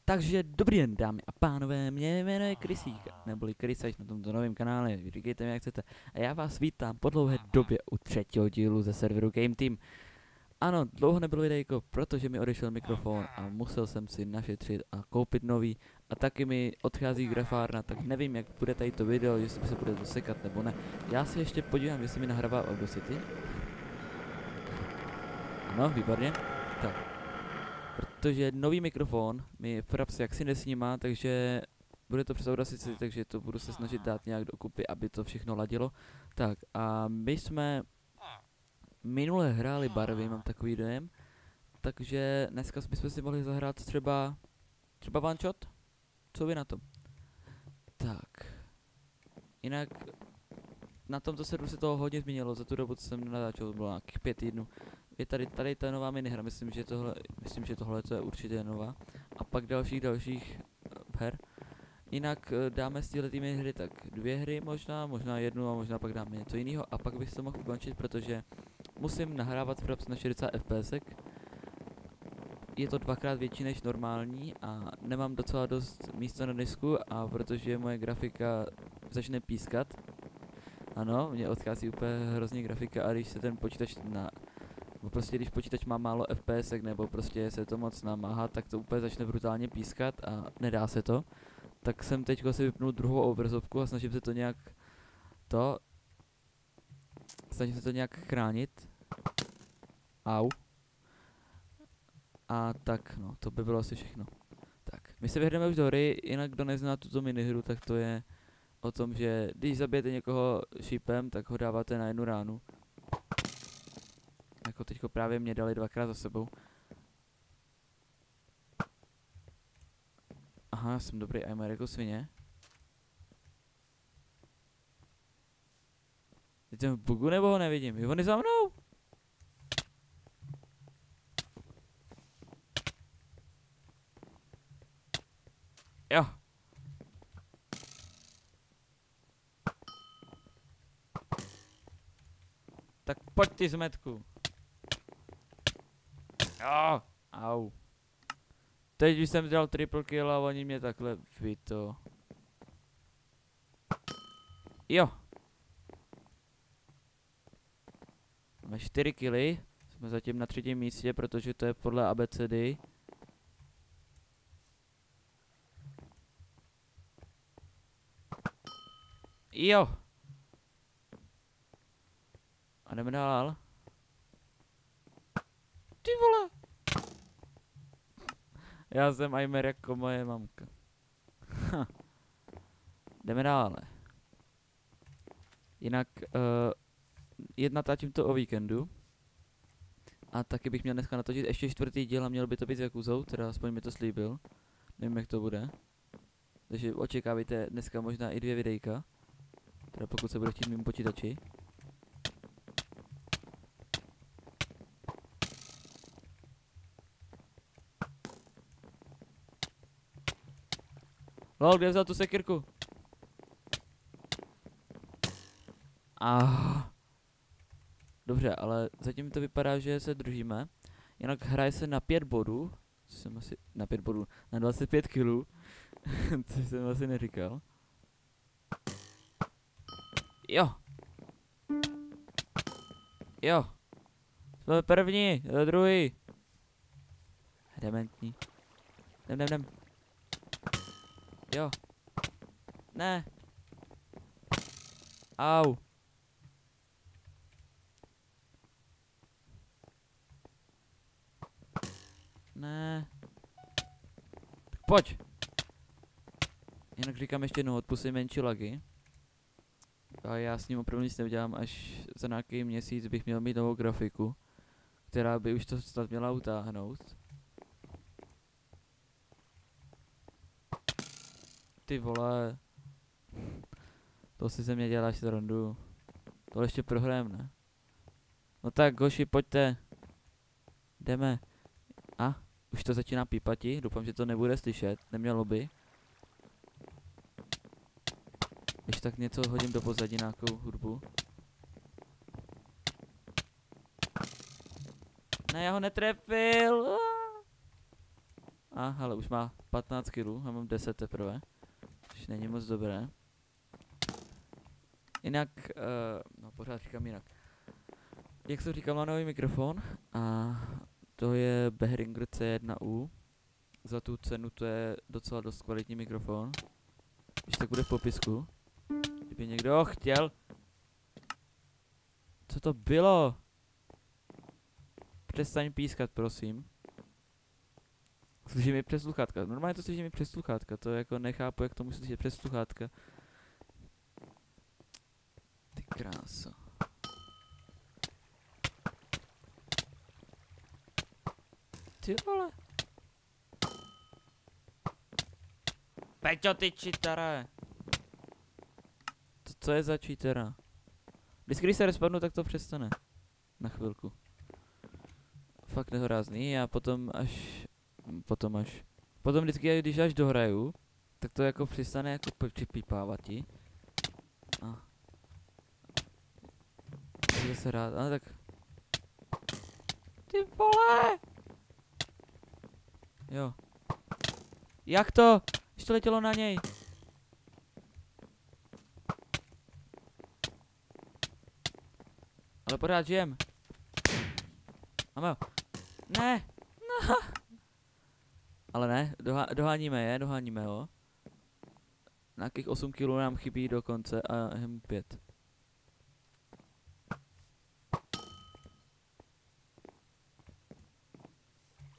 Takže dobrý den, dámy a pánové, mě jmenuje Krysík, neboli Krysajš na tomto novém kanále, říkejte mi jak chcete. A já vás vítám po dlouhé době u třetího dílu ze serveru Game Team. Ano, dlouho nebylo videjko, protože mi odešel mikrofon a musel jsem si našetřit a koupit nový. A taky mi odchází grafárna, tak nevím jak bude tady to video, jestli se bude dosekat nebo ne. Já si ještě podívám, jestli mi nahrává Audacity. Ano, výborně. Tak. Protože nový mikrofon mi Fraps jaksi nesnímá, takže bude to přes Audacity, takže to budu se snažit dát nějak dokupy, aby to všechno ladilo. Tak a my jsme minule hráli barvy, mám takový dojem, takže dneska bychom si mohli zahrát třeba one shot? Co vy na to? Tak. Jinak na tomto serveru se toho hodně změnilo, za tu dobu, co jsem natáčel, to bylo nějakých 5 týdnů. Je tady ta nová minihra, myslím, že tohle to je určitě nová. A pak dalších her. Jinak dáme z této minihry tak 2 hry možná jednu a možná pak dáme něco jiného. A pak bych to mohl ukončit, protože musím nahrávat Fraps na 60 fps. Je to 2x větší než normální a nemám docela dost místa na disku a protože moje grafika začne pískat. Ano, mě odchází úplně hrozně grafika a když se ten počítač prostě když počítač má málo FPS nebo prostě se to moc namáhá, tak to úplně začne brutálně pískat a nedá se to. Tak jsem teďko si vypnul druhou obrazovku a snažím se to nějak chránit. Au. A tak no, to by bylo asi všechno. Tak, my se vyhrneme už do hry, jinak kdo nezná tuto minihru, tak to je o tom, že když zabijete někoho šípem, tak ho dáváte na 1 ránu. Jako teďko právě mě dali 2x za sebou. Aha, jsem dobrý aimer jako svině. Teď jsem v bugu nebo ho nevidím? Je on je za mnou? Jo. Tak pojď ty zmetku. Jo. Au. Teď už jsem dal triple kill a oni mě takhle vyto. Jo. Máme 4 killy. Jsme zatím na 3. místě, protože to je podle ABCD. Jo. A jdeme dál. Ty vole. Já jsem aimer jako moje mamka. Jdeme dále. Jinak natáčím to o víkendu. A taky bych měl dneska natočit ještě 4. díl a měl by to být s Jakuzou, teda aspoň mi to slíbil. Nevím jak to bude. Takže očekávejte dneska možná i 2 videjka. Teda pokud se bude chtít mým počítači. Lol, kde vzal tu sekirku? Dobře, ale zatím to vypadá, že se držíme. Jinak hraje se na 5 bodů. Co jsem asi... Na 5 bodů. Na 25 kilů. Což jsem asi neříkal. Jo. Jo. Jsme první, druhý. Dementní. Jdem. Jo. Ne. Au. Ne. Tak pojď. Jinak říkám ještě jednou, odpustím menší lagy. A já s ním opravdu nic neudělám, až za nějaký měsíc bych měl mít novou grafiku, která by už to snad měla utáhnout. Ty vole. To si ze mě děláš srandu. To ještě prohrajem, ne? No tak, hoši, pojďte. Jdeme. A, už to začíná pípati, doufám, že to nebude slyšet, nemělo by. Když tak něco hodím do pozadí, nějakou hudbu. Ne, já ho netrefil. Ale už má 15 kg, já mám 10 teprve. Což není moc dobré. Jinak, no pořád říkám jinak. Jak jsem říkal, mám nový mikrofon a to je Behringer C1U. Za tu cenu to je docela dost kvalitní mikrofon. Když tak bude v popisku. Kdyby někdo chtěl. Co to bylo? Přestaň pískat, prosím. Slyším mi přes sluchátka. Normálně to slyším mi přes sluchátka. To jako nechápu, jak to musí slyšet přes sluchátka. Ty kráso. Ty vole. Peťo, ty čitare. Co je za cheatera? Vždycky, když se respadnu, tak to přestane. Na chvilku. Fakt nehorázný a potom vždycky, když až dohraju, tak to jako přestane jako připípávat ti. A. Takže se rád, ale tak. Ty vole! Jo. Jak to? Když to letělo na něj. Ale pořád žijem. Máme ho. Ne. No. Ale ne, doháníme ho. Nějakých 8 kg nám chybí do konce a jen 5.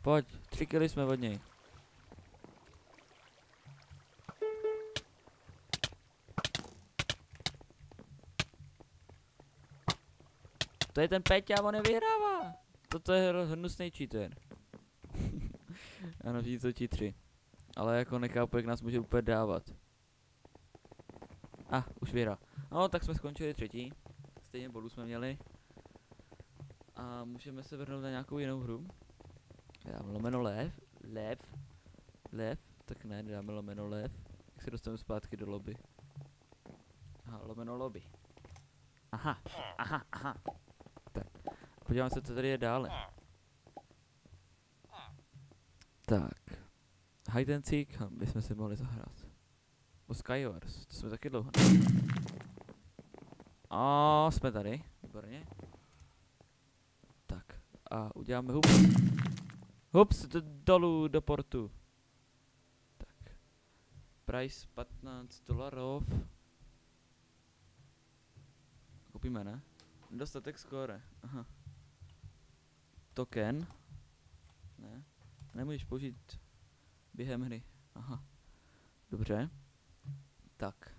Pojď, 3 kg jsme od něj. To je ten Peťa, on nevyhrává. Toto je hnusný cheater. Ano, všichni jsou cheatři. Ale jako nechápu, jak nás může úplně dávat. Už vyhrál. No, tak jsme skončili třetí. Stejně bodů jsme měli. A můžeme se vrhnout na nějakou jinou hru. Dám lomeno lev. Tak ne, dáme lomeno lev. Jak se dostaneme zpátky do lobby. Lomeno lobby. Aha. Tak. Podívám se, co tady je dále. Tak. Hide and Seek bychom si mohli zahrát. O Skywars, to jsme taky dlouho. Jsme tady, výborně. Tak, a uděláme hups, dolů do portu. Tak. Price $15. Koupíme, ne? Nedostatek skóre, aha. Token. Ne, nemůžeš použít během hry, aha. Dobře. Tak.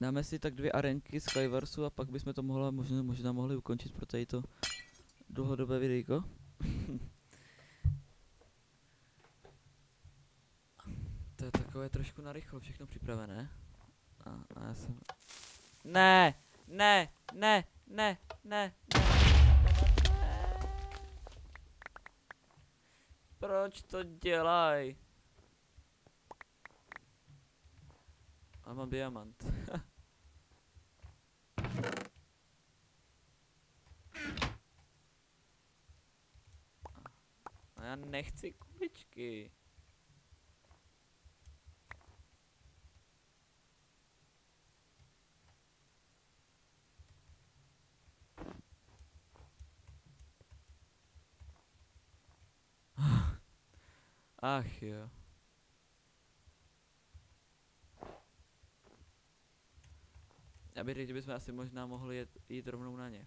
Dáme si tak 2 arenky Skywarsu a pak bychom to možná mohli ukončit pro tady to dlouhodobé videjko. To je takové trošku narychlo, všechno připravené. A já jsem... Ne! Proč to dělaj? A mám diamant. A já nechci kuličky. Ach jo. Já bych řekl, že bychom asi možná mohli jít rovnou na ně.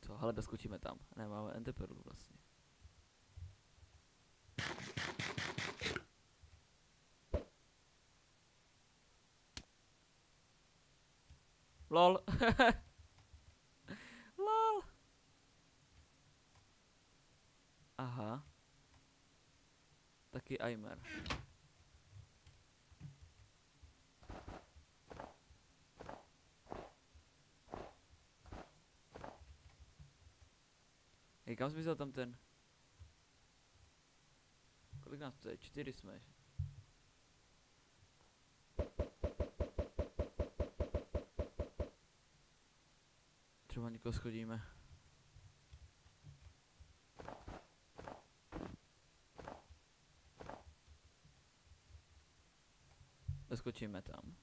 Co, ale doskočíme tam. Ne, máme enterperlu vlastně. LOL. LOL. Aha. Taky Aimer. Hej, kam jsi vzal tam ten? Kolik nás to je? 4 jsme. Třeba někoho schodíme. Doskočíme tam.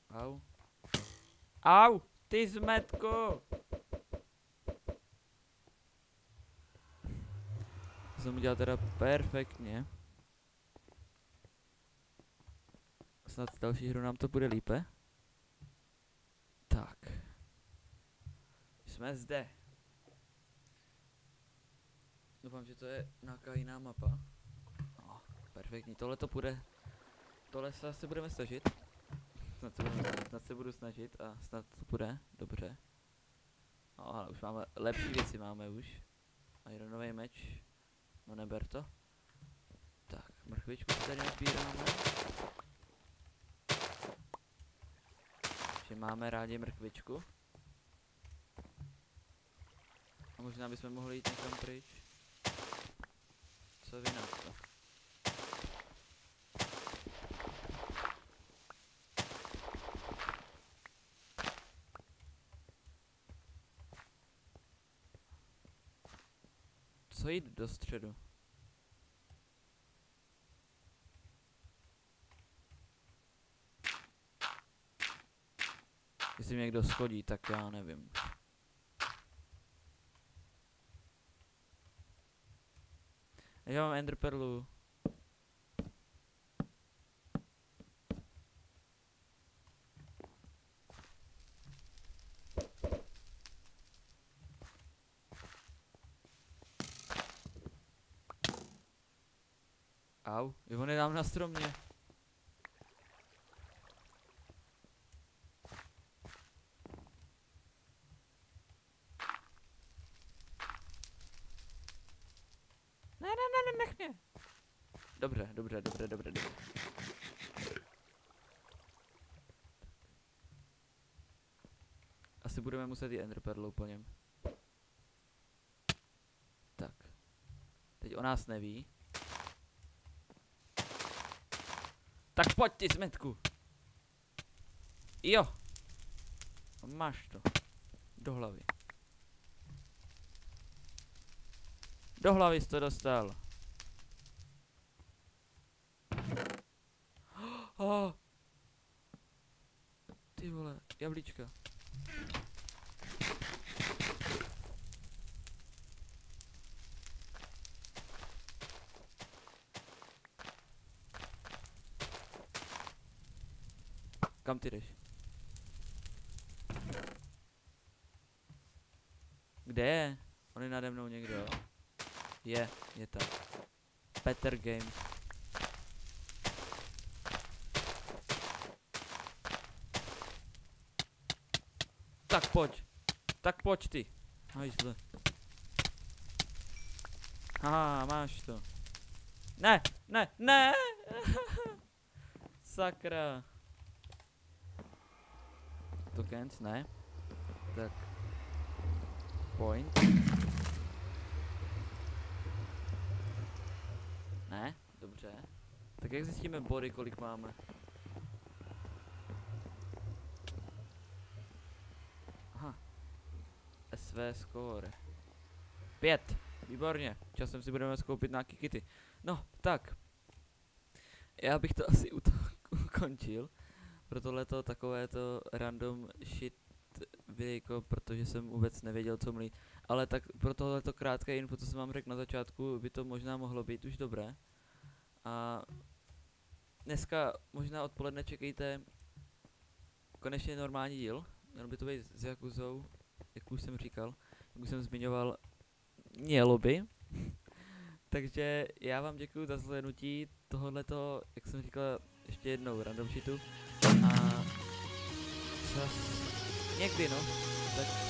Au. Au! Ty zmetko! To jsem udělal teda perfektně. Snad další hru nám to bude lípe. Tak. Jsme zde. Doufám, že to je nějaká jiná mapa. No, perfektní, tohle to půjde. Tohle se asi budeme snažit. Snad se budu snažit a snad to půjde, dobře. No, ale už máme lepší věci, máme už. Ironový meč. No neber to. Tak, mrchvičku si tady nazbíráme. Že máme rádi mrchvičku. A možná bychom mohli jít někam pryč. Co vy na to? Co jít do středu? Jestli mě někdo schodí, tak já nevím. Já mám enderperlu. Au, jo, on je tam na stromě. Nech mě. Dobře. Asi budeme muset i enderperlou po něm. Tak. Teď o nás neví. Tak pojď ty zmetku. Jo. Máš to. Do hlavy. Do hlavy jsi to dostal. Oh. Ty vole, jablíčka. Kam ty jdeš? Kde je? On je nade mnou někdo. Je tam. Peter Game. Tak pojď ty. Hajzle. Haha, máš to. Ne. Sakra. Tokens, ne. Tak. Point. Ne, dobře. Tak jak zjistíme body, kolik máme? Aha. SV score. 5. Výborně. Časem si budeme skoupit nějaký kity. No, tak. Já bych to asi ukončil. Pro tohleto takovéto random shit videjko, protože jsem vůbec nevěděl, co mluvit. Ale tak pro tohleto krátké info, co jsem vám řekl na začátku, by to možná mohlo být už dobré. A dneska možná odpoledne čekejte konečně normální díl. Měl by to být s Jakuzou, jak už jsem říkal, jak už jsem zmiňoval, mělo by. Takže já vám děkuji za zhlédnutí tohoto, jak jsem říkal, ještě jednou random shitu. A zas někdy, no, tak